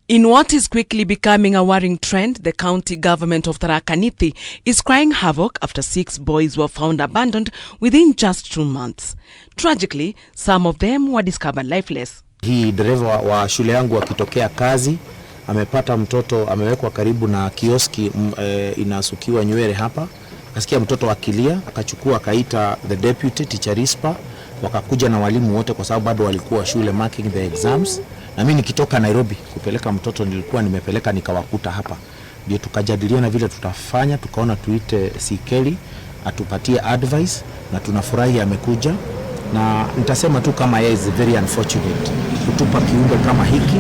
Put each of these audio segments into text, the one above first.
In what is quickly becoming a worrying trend, the county government of Tharaka Nithi is crying havoc after 6 boys were found abandoned within just 2 months. Tragically, some of them were discovered lifeless. Hii dereva wa shule yangu akitokea kazi, amepata mtoto amewekwa karibu na kioski inasukiwa nywele hapa. Akasikia mtoto akilia, akachukua akaita the deputy teacher Rispa, wakakuja na walimu wote kwa sababu bado walikuwa shule marking the exams. Na mimi nikitoka Nairobi kupeleka mtoto nilikuwa nimepeleka nikawakuta hapa. Ndio tukajadiliana vile tutafanya, tukaona tuite Sikeli atupatie advice na tunafurahi amekuja. Na nitasema tu kama yeye is very unfortunate kutupa kiumbe kama hiki.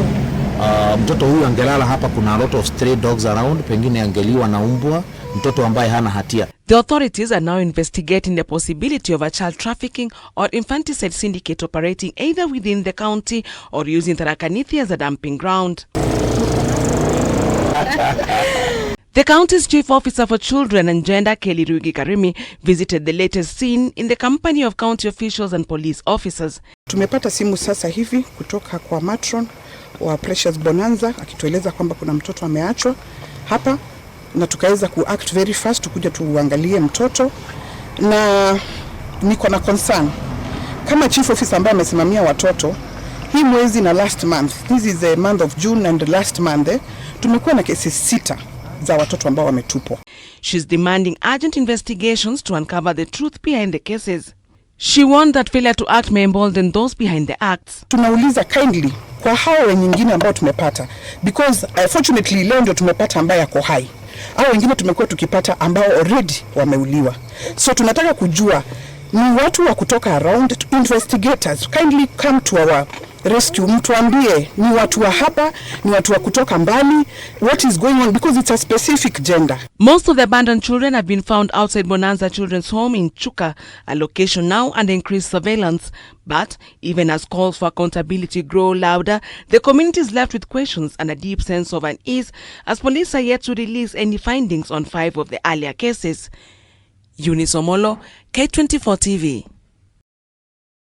Mtoto huyu angelala hapa, kuna a lot of stray dogs around, pengine angeliwa na umbwa, mtoto ambaye hana hatia. The authorities are now investigating the possibility of a child trafficking or infanticide syndicate operating either within the county or using Tharaka Nithi as a dumping ground. The county's Chief Officer for Children and Gender, Kelly Rugi Karimi, visited the latest scene in the company of county officials and police officers. Tumepata simu sasa hivi kutoka kwa matron wa Precious Bonanza akitueleza kwamba kuna mtoto ameachwa hapa, na tukaweza kuact very fast tukuja tuangalie mtoto. Na niko na concern kama chief officer ambaye amesimamia watoto hii mwezi na last month, this is the month of June and last month, tumekuwa na kesi 6 za watoto ambao wametupwa. She's demanding urgent investigations to uncover the truth behind the cases. She warned that failure to act may embolden those behind the acts. Tunauliza kindly kwa hao wengine ambao tumepata, because fortunately leo ndio tumepata ambaye yako hai. Hao wengine tumekuwa tukipata ambao already wameuliwa. So tunataka kujua ni watu wa kutoka around, investigators kindly come to our rescue, mtuambie ni watu wa hapa, ni watu wa kutoka mbali, what is going on, because it's a specific gender. Most of the abandoned children have been found outside Bonanza Children's Home in Chuka, a location now under increased surveillance. But even as calls for accountability grow louder, the community is left with questions and a deep sense of unease as police are yet to release any findings on 5 of the earlier cases. Eunice Omolo, K24 TV.